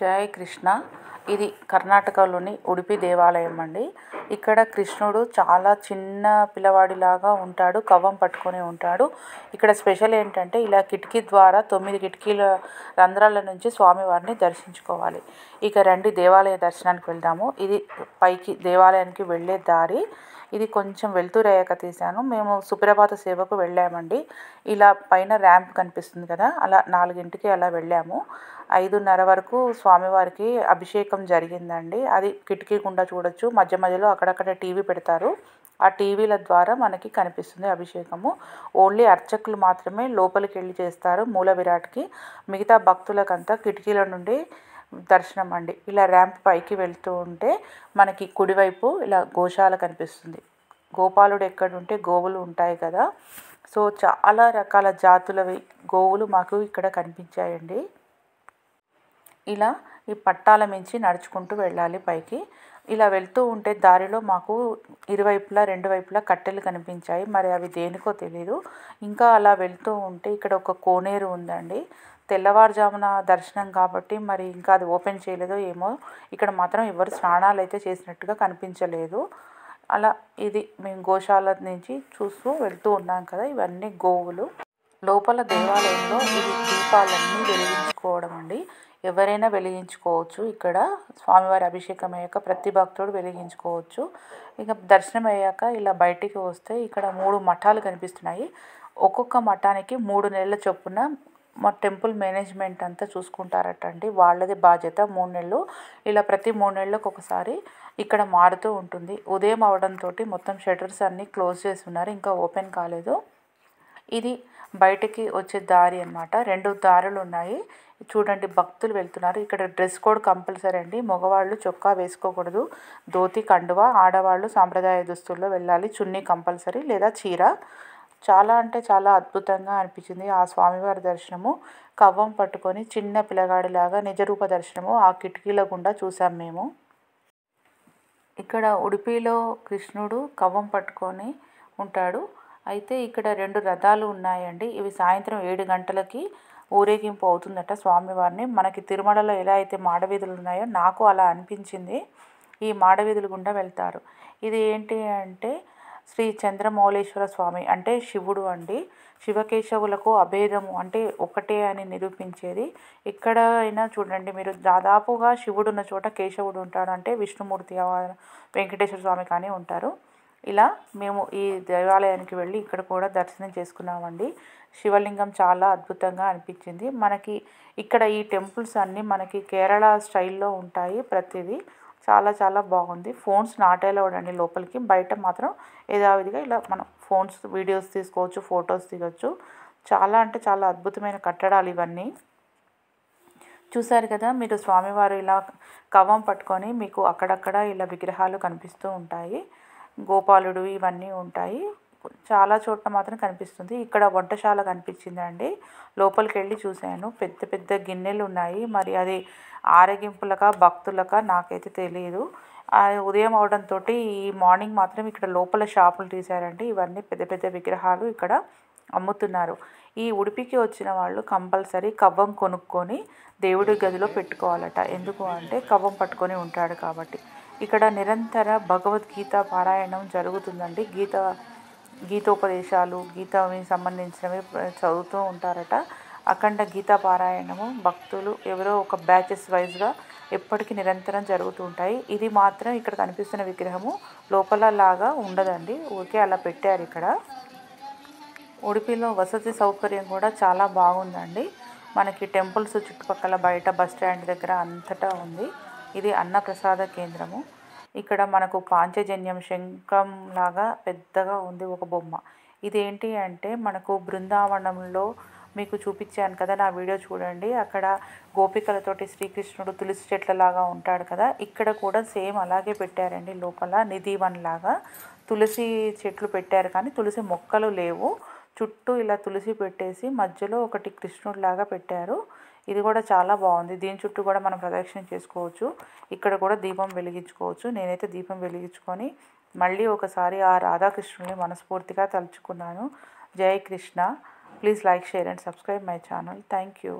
జై కృష్ణ. ఇది కర్ణాటకలోని ఉడిపి దేవాలయం అండి. ఇక్కడ కృష్ణుడు చాలా చిన్న పిల్లవాడిలాగా ఉంటాడు, కవ్వం పట్టుకొని ఉంటాడు. ఇక్కడ స్పెషల్ ఏంటంటే ఇలా కిటికీ ద్వారా 9 కిటికీల రంధ్రాల నుంచి స్వామివారిని దర్శించుకోవాలి. ఇక రండి దేవాలయ దర్శనానికి వెళ్దాము. ఇది పైకి దేవాలయానికి వెళ్ళే దారి. ఇది కొంచెం వెళ్తురయ్యాక తీశాను. మేము సుప్రభాత సేవకు వెళ్ళామండి. ఇలా పైన ర్యాంప్ కనిపిస్తుంది కదా, అలా 4కి అలా వెళ్ళాము. 5:30 వరకు స్వామివారికి అభిషేకం జరిగిందండి. అది కిటికీ గుండా చూడొచ్చు. మధ్య మధ్యలో అక్కడక్కడ టీవీ పెడతారు. ఆ టీవీల ద్వారా మనకి కనిపిస్తుంది అభిషేకము. ఓన్లీ అర్చకులు మాత్రమే లోపలికి వెళ్ళి చేస్తారు మూల విరాట్కి. మిగతా భక్తులకంతా కిటికీల నుండి దర్శనం అండి. ఇలా ర్యాంప్ పైకి వెళ్తూ ఉంటే మనకి కుడివైపు ఇలా గోశాల కనిపిస్తుంది. గోపాలుడు ఎక్కడుంటే గోవులు ఉంటాయి కదా, సో చాలా రకాల జాతులవి గోవులు మాకు ఇక్కడ కనిపించాయండి. ఇలా ఈ పట్టాల మించి నడుచుకుంటూ వెళ్ళాలి పైకి. ఇలా వెళ్తూ ఉంటే దారిలో మాకు ఇరువైపులా 2 వైపులా కట్టెలు కనిపించాయి. మరి అవి దేనికో తెలీదు. ఇంకా అలా వెళ్తూ ఉంటే ఇక్కడ ఒక కోనేరు ఉందండి. తెల్లవారుజామున దర్శనం కాబట్టి మరి ఇంకా అది ఓపెన్ చేయలేదో ఏమో. ఇక్కడ మాత్రం ఎవరు స్నానాలు అయితే చేసినట్టుగా కనిపించలేదు. అలా ఇది మేము గోశాల నుంచి చూస్తూ వెళ్తూ ఉన్నాం కదా, ఇవన్నీ గోవులు. లోపల దేవాలయంలో ఇది దీపాలన్నీ వెలిగించుకోవడం అండి. ఎవరైనా వెలిగించుకోవచ్చు. ఇక్కడ స్వామివారి అభిషేకం అయ్యాక ప్రతి భక్తుడు వెలిగించుకోవచ్చు. ఇక దర్శనం అయ్యాక ఇలా బయటికి వస్తే ఇక్కడ 3 మఠాలు కనిపిస్తున్నాయి. ఒక్కొక్క మఠానికి 3 నెలల చొప్పున మా టెంపుల్ మేనేజ్మెంట్ అంతా చూసుకుంటారటండి. వాళ్ళది బాధ్యత 3 నెలలు. ఇలా ప్రతి 3 నెలలకు ఒకసారి ఇక్కడ మారుతూ ఉంటుంది. ఉదయం అవడంతో మొత్తం షట్టర్స్ అన్నీ క్లోజ్ చేసి ఉన్నారు, ఇంకా ఓపెన్ కాలేదు. ఇది బయటికి వచ్చే దారి అన్నమాట. 2 దారులు ఉన్నాయి. చూడండి భక్తులు వెళ్తున్నారు. ఇక్కడ డ్రెస్ కోడ్ కంపల్సరీ అండి. మగవాళ్ళు చొక్కా వేసుకోకూడదు, ధోతి కండువా. ఆడవాళ్ళు సాంప్రదాయ దుస్తుల్లో వెళ్ళాలి. చున్నీ కంపల్సరీ లేదా చీర. చాలా అంటే చాలా అద్భుతంగా అనిపించింది ఆ స్వామివారి దర్శనము. కవ్వం పట్టుకొని చిన్న పిల్లగాడిలాగా నిజరూప దర్శనము ఆ కిటికీల గుండా చూసాం మేము. ఇక్కడ ఉడిపిలో కృష్ణుడు కవ్వం పట్టుకొని ఉంటాడు. అయితే ఇక్కడ 2 రథాలు ఉన్నాయండి. ఇవి సాయంత్రం 7 గంటలకి ఊరేగింపు అవుతుందట స్వామివారిని. మనకి తిరుమలలో ఎలా అయితే మాడవీధులు ఉన్నాయో నాకు అలా అనిపించింది. ఈ మాడవీధుల గుండా వెళ్తారు. ఇది ఏంటి అంటే శ్రీ చంద్రమౌళేశ్వర స్వామి అంటే శివుడు అండి. శివకేశవులకు అభేదము అంటే ఒకటే అని నిరూపించేది. ఎక్కడ అయినా చూడండి మీరు, దాదాపుగా శివుడు ఉన్న చోట కేశవుడు ఉంటాడు, అంటే విష్ణుమూర్తి వెంకటేశ్వర స్వామి కానీ ఉంటారు. ఇలా మేము ఈ దేవాలయానికి వెళ్ళి ఇక్కడ కూడా దర్శనం చేసుకున్నామండి. శివలింగం చాలా అద్భుతంగా అనిపించింది. మనకి ఇక్కడ ఈ టెంపుల్స్ అన్నీ మనకి కేరళ స్టైల్లో ఉంటాయి. ప్రతిదీ చాలా చాలా బాగుంది. ఫోన్స్ నాట్ అలౌడ్ అండి లోపలికి. బయట మాత్రం యథావిధిగా ఇలా మనం ఫోన్స్ వీడియోస్ తీసుకోవచ్చు, ఫొటోస్ దిగొచ్చు. చాలా అంటే చాలా అద్భుతమైన కట్టడాలు ఇవన్నీ. చూసారు కదా మీరు, స్వామివారు ఇలా కవ్వం పట్టుకొని మీకు అక్కడక్కడ ఇలా విగ్రహాలు కనిపిస్తూ ఉంటాయి. గోపాలుడు ఇవన్నీ ఉంటాయి. చాలా చోట్ల మాత్రం కనిపిస్తుంది. ఇక్కడ వంటశాల కనిపించిందండి. లోపలికి వెళ్ళి చూశాను. పెద్ద పెద్ద గిన్నెలు ఉన్నాయి. మరి అది ఆరగింపులకా భక్తులకా నాకైతే తెలియదు. ఉదయం అవడంతో ఈ మార్నింగ్ మాత్రం ఇక్కడ లోపల షాపులు తీశారండి. ఇవన్నీ పెద్ద పెద్ద విగ్రహాలు ఇక్కడ అమ్ముతున్నారు. ఈ ఉడిపికి వచ్చిన వాళ్ళు కంపల్సరీ కవ్వం కొనుక్కొని దేవుడి గదిలో పెట్టుకోవాలట. ఎందుకు అంటే కవ్వం పట్టుకొని ఉంటాడు కాబట్టి. ఇక్కడ నిరంతర భగవద్గీత పారాయణం జరుగుతుందండి. గీతోపదేశాలు గీతకి సంబంధించినవి చదువుతూ ఉంటారట. అఖండ గీతా పారాయణము భక్తులు ఎవరో ఒక బ్యాచెస్ వైజ్గా ఎప్పటికీ నిరంతరం జరుగుతూ ఉంటాయి. ఇది మాత్రం ఇక్కడ కనిపిస్తున్న విగ్రహము లోపల లాగా ఉండదండి, ఊరికే అలా పెట్టారు. ఇక్కడ ఉడిపిలో వసతి సౌకర్యం కూడా చాలా బాగుందండి. మనకి టెంపుల్స్ చుట్టుపక్కల బయట బస్ స్టాండ్ దగ్గర అంతటా ఉంది. ఇది అన్నప్రసాద కేంద్రము. ఇక్కడ మనకు పాంచజన్యం శంఖం లాగా పెద్దగా ఉంది ఒక బొమ్మ. ఇదేంటి అంటే మనకు బృందావనంలో మీకు చూపించాను కదా, నా వీడియో చూడండి. అక్కడ గోపికలతోటి శ్రీకృష్ణుడు తులసి చెట్లలాగా ఉంటాడు కదా, ఇక్కడ కూడా సేమ్ అలాగే పెట్టారండి. లోపల నిధివన్ లాగా తులసి చెట్లు పెట్టారు కానీ తులసి మొక్కలు లేవు. చుట్టూ ఇలా తులసి పెట్టేసి మధ్యలో ఒకటి కృష్ణుడిలాగా పెట్టారు. ఇది కూడా చాలా బాగుంది. దీని చుట్టూ కూడా మనం ప్రదక్షిణ చేసుకోవచ్చు. ఇక్కడ కూడా దీపం వెలిగించుకోవచ్చు. నేనైతే దీపం వెలిగించుకొని మళ్ళీ ఒకసారి ఆ రాధాకృష్ణుని మనస్ఫూర్తిగా తలుచుకున్నాను. జై Krishna. Please like, share and subscribe my channel. Thank you.